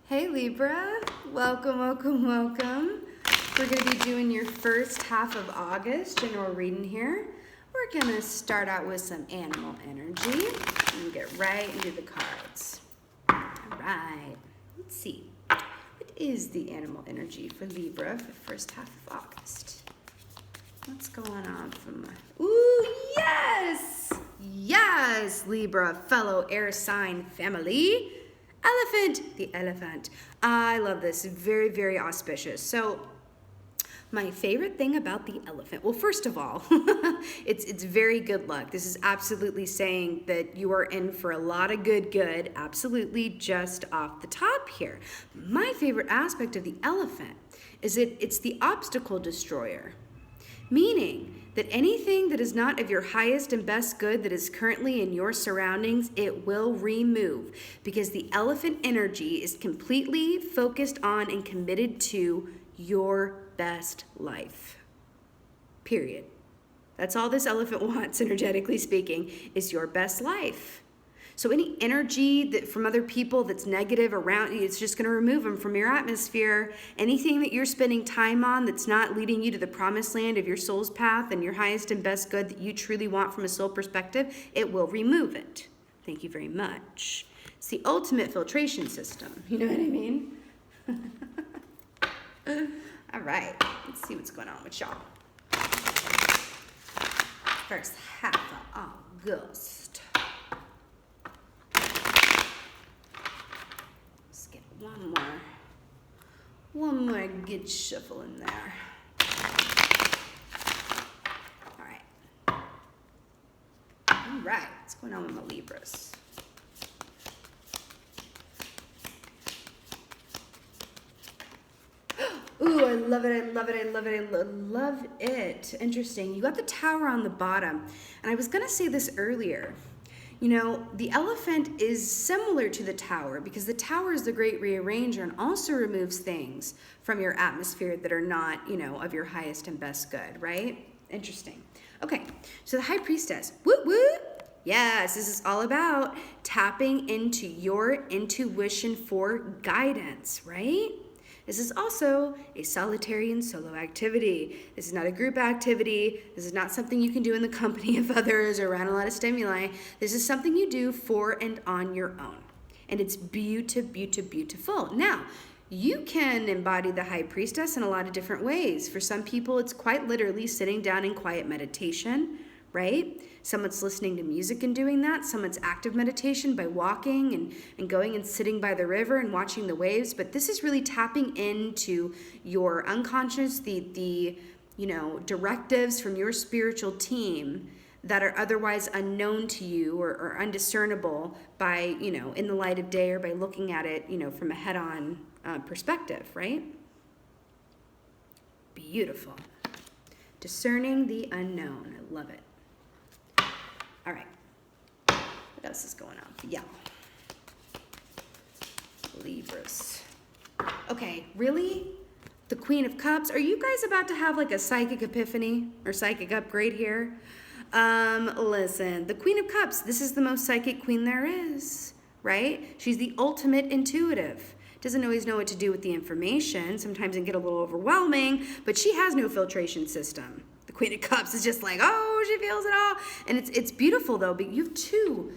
Hey Libra, welcome, welcome, welcome. We're going to be doing your first half of August general reading here. We're going to start out with some animal energy and get right into the cards. All right, let's see. What is the animal energy for Libra for the first half of August? What's going on from ooh, yes! Yes, Libra, fellow air sign family. Elephant, the elephant. I love this, very, very auspicious. So my favorite thing about the elephant, well, first of all, it's very good luck. This is absolutely saying that you are in for a lot of good, absolutely just off the top here. My favorite aspect of the elephant is that it's the obstacle destroyer, meaning that anything that is not of your highest and best good that is currently in your surroundings, it will remove, because the elephant energy is completely focused on and committed to your best life. Period. That's all this elephant wants, energetically speaking, is your best life. So any energy that from other people that's negative around you, it's just going to remove them from your atmosphere. Anything that you're spending time on that's not leading you to the promised land of your soul's path and your highest and best good that you truly want from a soul perspective, it will remove it. Thank you very much. It's the ultimate filtration system. You know what I mean? All right, let's see what's going on with y'all. First half of August. One more good shuffle in there. All right, what's going on with my Libras? Ooh, I love it, I love it, I love it, I love it. Interesting, you got the Tower on the bottom. And I was gonna say this earlier. You know, the elephant is similar to the Tower because the Tower is the great rearranger and also removes things from your atmosphere that are not, you know, of your highest and best good, right? Interesting. Okay, so the High Priestess, woot woot. Yes, this is all about tapping into your intuition for guidance, right? This is also a solitary and solo activity. This is not a group activity. This is not something you can do in the company of others or around a lot of stimuli. This is something you do for and on your own. And it's beautiful. Now, you can embody the High Priestess in a lot of different ways. For some people, it's quite literally sitting down in quiet meditation, right? Someone's listening to music and doing that. Someone's active meditation by walking and going and sitting by the river and watching the waves. But this is really tapping into your unconscious, the you know, directives from your spiritual team that are otherwise unknown to you or undiscernible by, you know, in the light of day or by looking at it, you know, from a head-on perspective, right? Beautiful. Discerning the unknown. I love it. All right, what else is going on for y'all? Libras. Okay, really? The Queen of Cups? Are you guys about to have like a psychic epiphany or psychic upgrade here? Listen, the Queen of Cups, this is the most psychic queen there is, right? She's the ultimate intuitive. Doesn't always know what to do with the information. Sometimes it can get a little overwhelming, but she has no filtration system. The Queen of Cups is just like, oh, she feels it all. And it's beautiful though, but you have two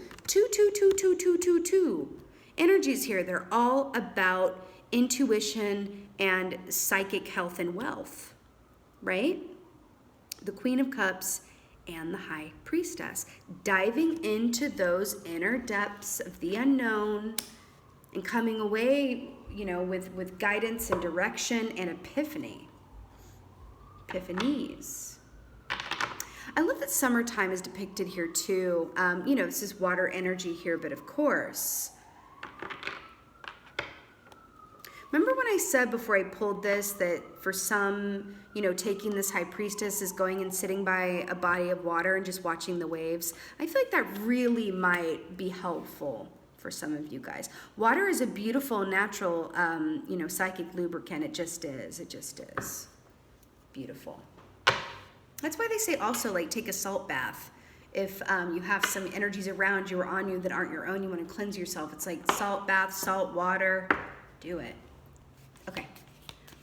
energies here. They're all about intuition and psychic health and wealth, right? The Queen of Cups and the High Priestess, diving into those inner depths of the unknown and coming away, you know, with guidance and direction and epiphanies. I love that summertime is depicted here too. You know, this is water energy here, but of course. Remember when I said before I pulled this that for some, you know, taking this High Priestess is going and sitting by a body of water and just watching the waves? I feel like that really might be helpful for some of you guys. Water is a beautiful, natural, you know, psychic lubricant. It just is. It just is. Beautiful. That's why they say also, like, take a salt bath. If you have some energies around you or on you that aren't your own, you want to cleanse yourself. It's like salt bath, salt water, Do it. Okay.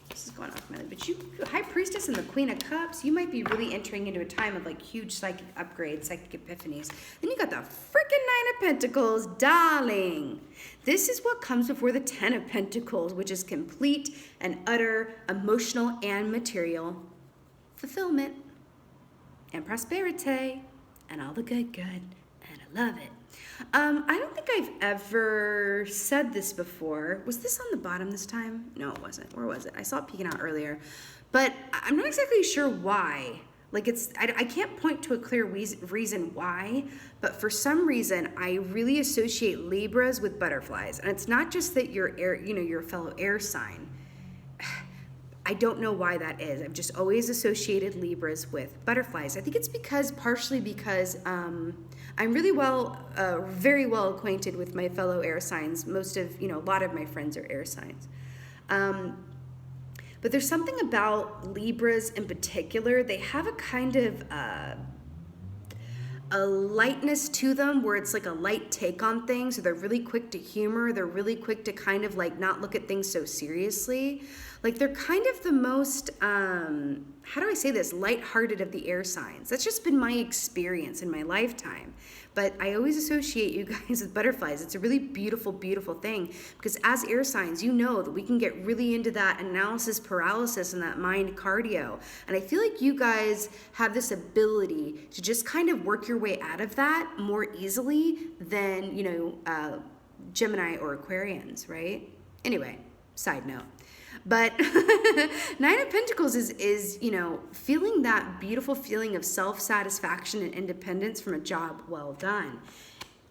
This is going off my head. But you, High Priestess and the Queen of Cups, you might be really entering into a time of like huge psychic upgrades, psychic epiphanies. Then you got the freaking Nine of Pentacles, darling. This is what comes before the Ten of Pentacles, which is complete and utter emotional and material fulfillment and prosperity and all the good, and I love it. I don't think I've ever said this before. Was this on the bottom this time? No, it wasn't. Where was it? I saw it peeking out earlier, but I'm not exactly sure why. Like I can't point to a clear reason why, but for some reason I really associate Libras with butterflies, and it's not just that you're air, you're a fellow air sign. I don't know why that is. I've just always associated Libras with butterflies. I think it's partially because I'm really very well acquainted with my fellow air signs. A lot of my friends are air signs. But there's something about Libras in particular. They have a kind of a lightness to them where it's like a light take on things. So they're really quick to humor. They're really quick to kind of like not look at things so seriously. Like they're kind of the most, how do I say this, lighthearted of the air signs. That's just been my experience in my lifetime. But I always associate you guys with butterflies. It's a really beautiful, beautiful thing because as air signs, you know that we can get really into that analysis paralysis and that mind cardio. And I feel like you guys have this ability to just kind of work your way out of that more easily than, Gemini or Aquarians, right? Anyway, side note. But Nine of Pentacles is feeling that beautiful feeling of self-satisfaction and independence from a job well done.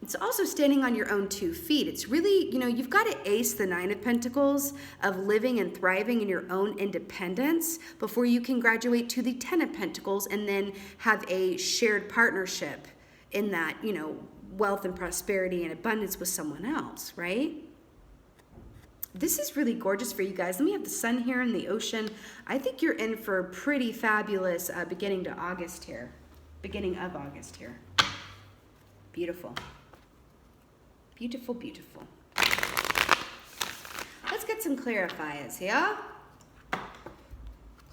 It's also standing on your own 2 feet. It's really, you've got to ace the Nine of Pentacles of living and thriving in your own independence before you can graduate to the Ten of Pentacles and then have a shared partnership in that, wealth and prosperity and abundance with someone else, right? This is really gorgeous for you guys. Let me have the sun here and the ocean. I think you're in for a pretty fabulous beginning of August here. Beautiful. Beautiful, beautiful. Let's get some clarifiers here.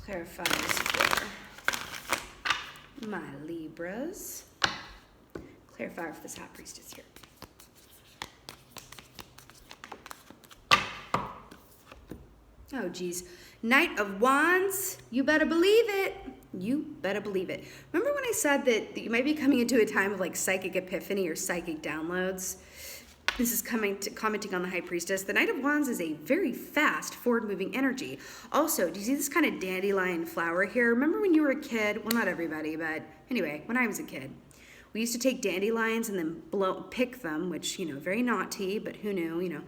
Clarifiers for my Libras. Clarifier for this High Priestess here. Oh, geez. Knight of Wands, you better believe it. You better believe it. Remember when I said that you might be coming into a time of like psychic epiphany or psychic downloads? This is commenting on the High Priestess. The Knight of Wands is a very fast, forward-moving energy. Also, do you see this kind of dandelion flower here? Remember when you were a kid? Well, not everybody, but anyway, when I was a kid. We used to take dandelions and then pick them, which, very naughty, but who knew,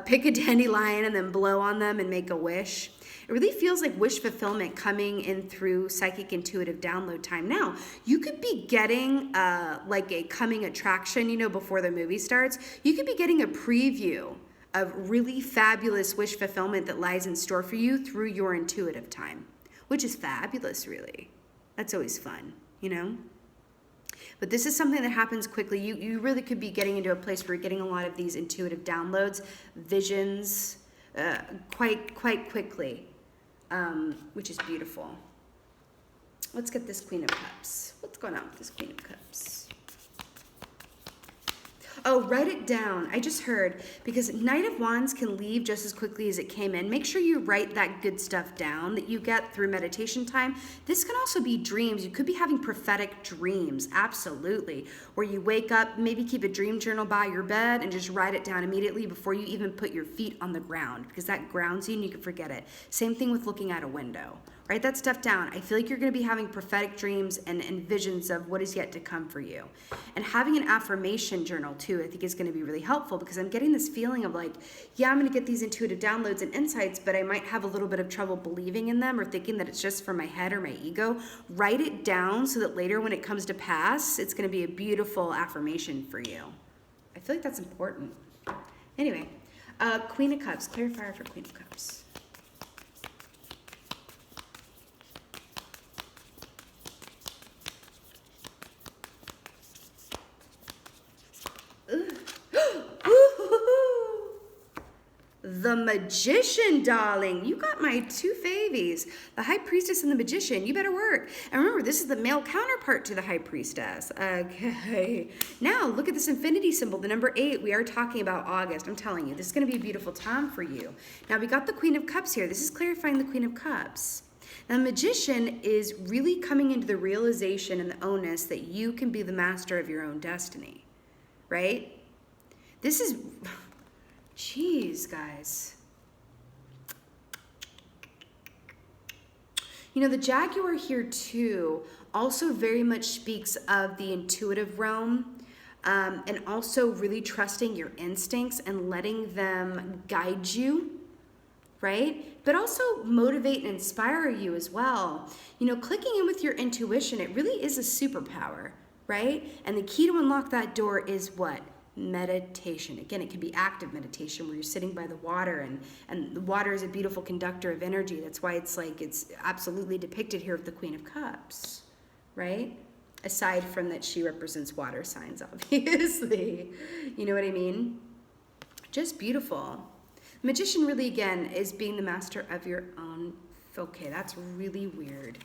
pick a dandelion and then blow on them and make a wish. It really feels like wish fulfillment coming in through psychic intuitive download time. Now, you could be getting like a coming attraction, before the movie starts. You could be getting a preview of really fabulous wish fulfillment that lies in store for you through your intuitive time, which is fabulous, really. That's always fun, But this is something that happens quickly. You really could be getting into a place where you're getting a lot of these intuitive downloads, visions, quite quickly, which is beautiful. Let's get this Queen of Cups. What's going on with this Queen of Cups? Oh, write it down. I just heard, because Knight of Wands can leave just as quickly as it came in. Make sure you write that good stuff down that you get through meditation time. This can also be dreams. You could be having prophetic dreams, absolutely, where you wake up, maybe keep a dream journal by your bed and just write it down immediately before you even put your feet on the ground, because that grounds you and you can forget it. Same thing with looking out a window. Write that stuff down. I feel like you're going to be having prophetic dreams and visions of what is yet to come for you. And having an affirmation journal too, I think is going to be really helpful, because I'm getting this feeling of like, yeah, I'm going to get these intuitive downloads and insights, but I might have a little bit of trouble believing in them or thinking that it's just for my head or my ego. Write it down so that later when it comes to pass, it's going to be a beautiful affirmation for you. I feel like that's important. Anyway, Queen of Cups, clarifier for Queen of Cups. The the Magician, darling. You got my two favies, the High Priestess and the Magician. You better work. And remember, this is the male counterpart to the High Priestess. Okay. Now, look at this infinity symbol, the number 8. We are talking about August. I'm telling you, this is going to be a beautiful time for you. Now, we got the Queen of Cups here. This is clarifying the Queen of Cups. Now, the Magician is really coming into the realization and the onus that you can be the master of your own destiny, right? This is... Jeez, guys. You know, the Jaguar here too also very much speaks of the intuitive realm, and also really trusting your instincts and letting them guide you, right? But also motivate and inspire you as well. You know, clicking in with your intuition, it really is a superpower, right? And the key to unlock that door is what? Meditation. Again, it can be active meditation where you're sitting by the water, and the water is a beautiful conductor of energy. That's why it's absolutely depicted here with the Queen of Cups, right? Aside from that she represents water signs, obviously. You know what I mean? Just beautiful. Magician really, again, is being the master of your own. Okay, that's really weird.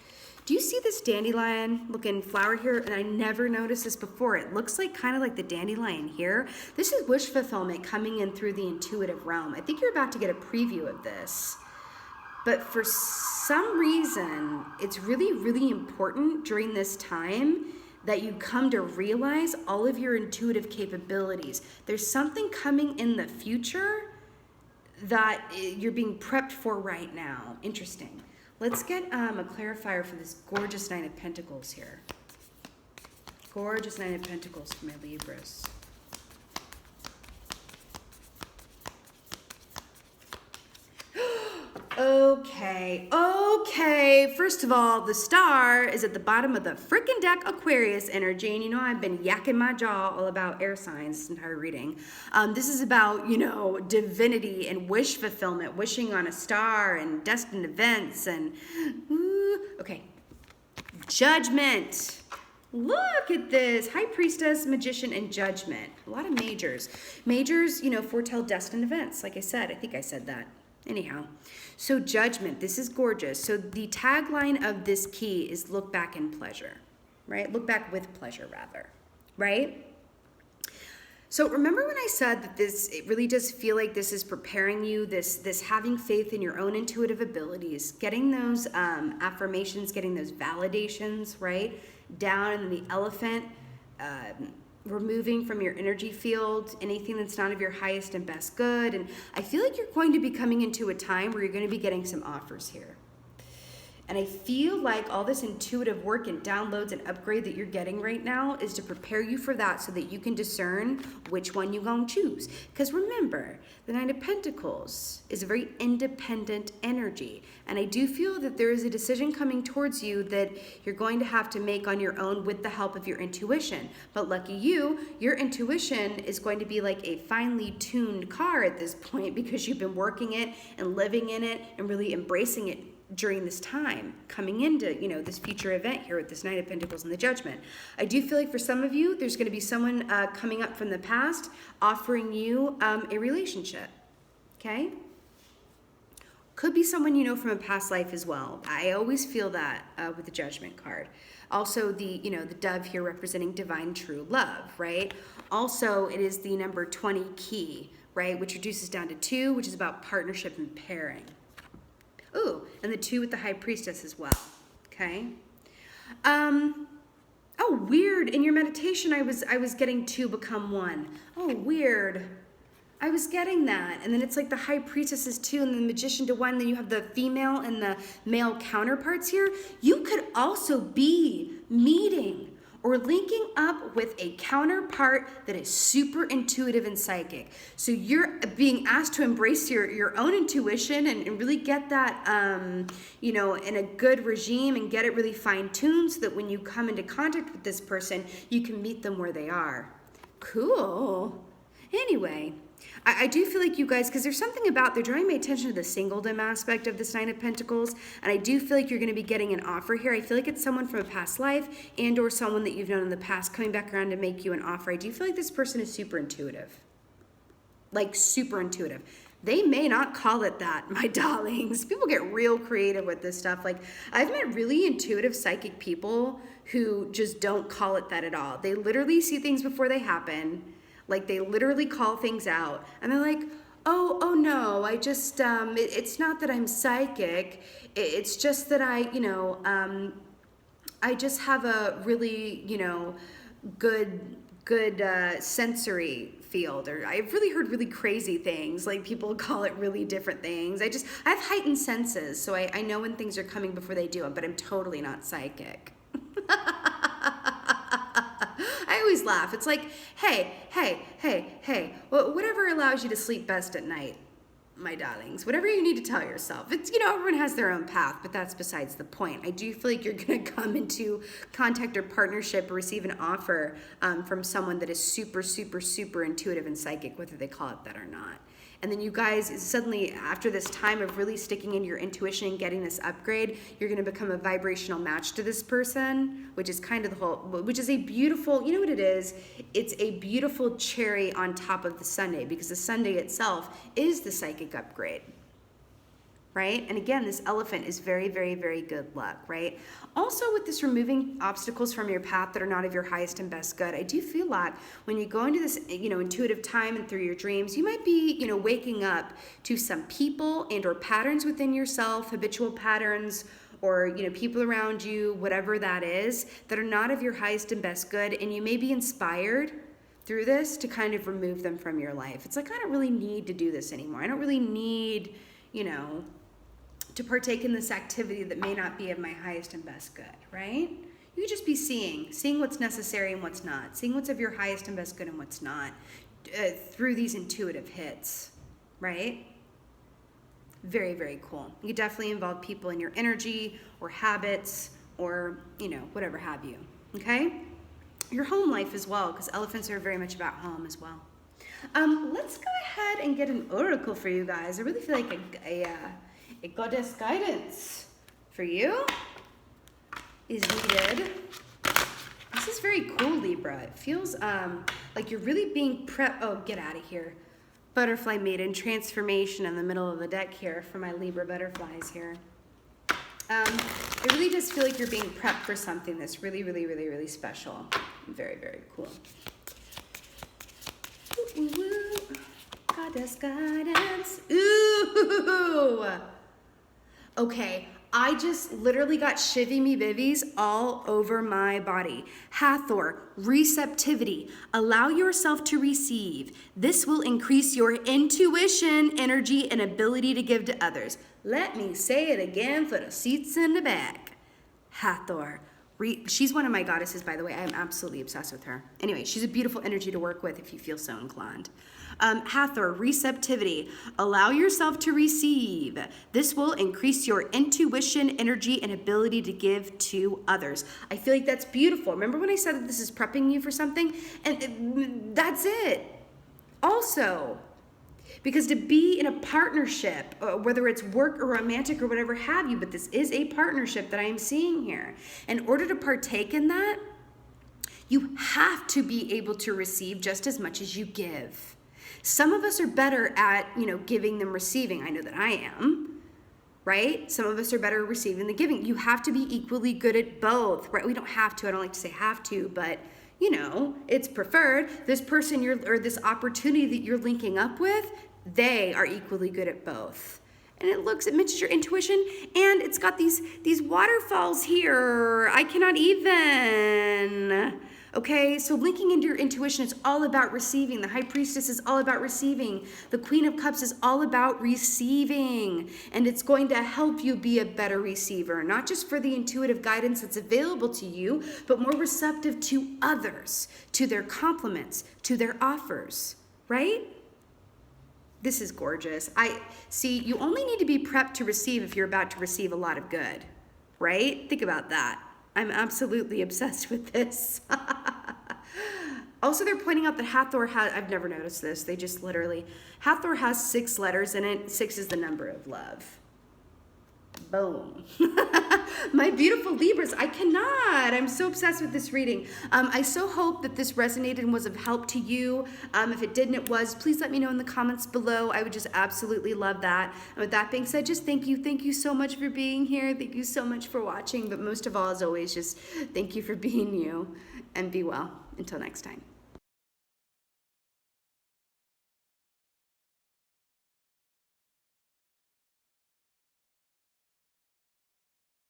Do you see this dandelion looking flower here? And I never noticed this before. It looks like kind of like the dandelion here. This is wish fulfillment coming in through the intuitive realm. I think you're about to get a preview of this. But for some reason, it's really, really important during this time that you come to realize all of your intuitive capabilities. There's something coming in the future that you're being prepped for right now. Interesting. Let's get a clarifier for this gorgeous Nine of Pentacles here. Gorgeous Nine of Pentacles for my Libras. Okay. First of all, the star is at the bottom of the frickin' deck, Aquarius energy. And you know, I've been yakking my jaw all about air signs this entire reading. This is about, you know, divinity and wish fulfillment, wishing on a star and destined events and, okay. Judgment. Look at this. High Priestess, Magician, and Judgment. A lot of majors. Majors, you know, foretell destined events. Like I said, I think I said that. Anyhow, so Judgment, this is gorgeous. So the tagline of this key is look back in pleasure, right? Look back with pleasure, rather, right? So remember when I said that it really does feel like this is preparing you, this having faith in your own intuitive abilities, getting those affirmations, getting those validations, right? Down in the elephant, removing from your energy field anything that's not of your highest and best good. And I feel like you're going to be coming into a time where you're going to be getting some offers here. And I feel like all this intuitive work and downloads and upgrade that you're getting right now is to prepare you for that so that you can discern which one you're going to choose. Because remember, the Nine of Pentacles is a very independent energy. And I do feel that there is a decision coming towards you that you're going to have to make on your own with the help of your intuition. But lucky you, your intuition is going to be like a finely tuned car at this point because you've been working it and living in it and really embracing it during this time, coming into, you know, this future event here with this Nine of Pentacles and the Judgment. I do feel like for some of you, there's going to be someone coming up from the past offering you a relationship, okay? Could be someone you know from a past life as well. I always feel that with the Judgment card. Also, the dove here representing divine true love, right? Also, it is the number 20 key, right, which reduces down to 2, which is about partnership and pairing. Ooh, and the 2 with the High Priestess as well, okay? Oh, weird. In your meditation, I was getting 2 become 1. Oh, weird. I was getting that. And then it's like the High Priestess is 2 and the Magician to 1. Then you have the female and the male counterparts here. You could also be meeting or linking up with a counterpart that is super intuitive and psychic. So you're being asked to embrace your own intuition and really get that, in a good regime and get it really fine-tuned so that when you come into contact with this person, you can meet them where they are. Cool. Anyway, I do feel like you guys, because there's something about, they're drawing my attention to the singledom aspect of this Nine of Pentacles, and I do feel like you're going to be getting an offer here. I feel like it's someone from a past life and or someone that you've known in the past coming back around to make you an offer. I do feel like this person is super intuitive. Like super intuitive. They may not call it that, my darlings. People get real creative with this stuff. Like, I've met really intuitive psychic people who just don't call it that at all. They literally see things before they happen. Like, they literally call things out. And they're like, oh no, I just, it's not that I'm psychic. It's just that I just have a really, good sensory field, or I've really heard really crazy things. Like, people call it really different things. I have heightened senses, so I know when things are coming before they do them, but I'm totally not psychic. I always laugh. It's like, hey, whatever allows you to sleep best at night, my darlings, whatever you need to tell yourself. It's, everyone has their own path, but that's besides the point. I do feel like you're going to come into contact or partnership or receive an offer from someone that is super, super, super intuitive and psychic, whether they call it that or not. And then you guys, suddenly, after this time of really sticking into your intuition and getting this upgrade, you're going to become a vibrational match to this person, which is kind of which is a beautiful, you know what it is? It's a beautiful cherry on top of the sundae, because the sundae itself is the psychic upgrade, right? And again, this elephant is very, very, very good luck, right? Also, with this removing obstacles from your path that are not of your highest and best good, I do feel like when you go into this, intuitive time and through your dreams, you might be, waking up to some people and or patterns within yourself, habitual patterns, or, people around you, whatever that is, that are not of your highest and best good. And you may be inspired through this to kind of remove them from your life. It's like, I don't really need to do this anymore. I don't really need, to partake in this activity that may not be of my highest and best good, right? You could just be seeing what's necessary and what's not, seeing what's of your highest and best good and what's not, through these intuitive hits, right? Very, very cool. You definitely involve people in your energy or habits or, whatever have you, okay? Your home life as well, because elephants are very much about home as well. Let's go ahead and get an oracle for you guys. I really feel like a goddess guidance for you is needed. This is very cool, Libra. It feels like you're really being oh, get out of here. Butterfly maiden transformation in the middle of the deck here for my Libra butterflies here. It really does feel like you're being prepped for something that's really, really, really, really special. Very, very cool. Ooh, ooh, ooh. Goddess guidance. Ooh. Okay, I just literally got shivvy me bivvies all over my body. Hathor, receptivity. Allow yourself to receive. This will increase your intuition, energy, and ability to give to others. Let me say it again for the seats in the back. Hathor. She's one of my goddesses, by the way. I'm absolutely obsessed with her. Anyway, she's a beautiful energy to work with if you feel so inclined. Hathor, receptivity. Allow yourself to receive. This will increase your intuition, energy, and ability to give to others. I feel like that's beautiful. Remember when I said that this is prepping you for something? And that's it. Also, because to be in a partnership, whether it's work or romantic or whatever have you, but this is a partnership that I am seeing here. In order to partake in that, you have to be able to receive just as much as you give. Some of us are better at, giving than receiving. I know that I am, right? Some of us are better at receiving than giving. You have to be equally good at both, right? We don't have to. I don't like to say have to, but it's preferred. This person or this opportunity that you're linking up with, they are equally good at both. And it matches your intuition, and it's got these waterfalls here. I cannot even. Okay, so linking into your intuition is all about receiving. The High Priestess is all about receiving. The Queen of Cups is all about receiving. And it's going to help you be a better receiver, not just for the intuitive guidance that's available to you, but more receptive to others, to their compliments, to their offers, right? This is gorgeous. You only need to be prepped to receive if you're about to receive a lot of good, right? Think about that. I'm absolutely obsessed with this. Also, they're pointing out that Hathor has, I've never noticed this, they just literally, Hathor has 6 letters in it. 6 is the number of love. Boom. My beautiful Libras, I cannot. I'm so obsessed with this reading. I so hope that this resonated and was of help to you. If it didn't, it was, please let me know in the comments below. I would just absolutely love that. And with that being said, just thank you. Thank you so much for being here. Thank you so much for watching. But most of all, as always, just thank you for being you. And be well. Until next time.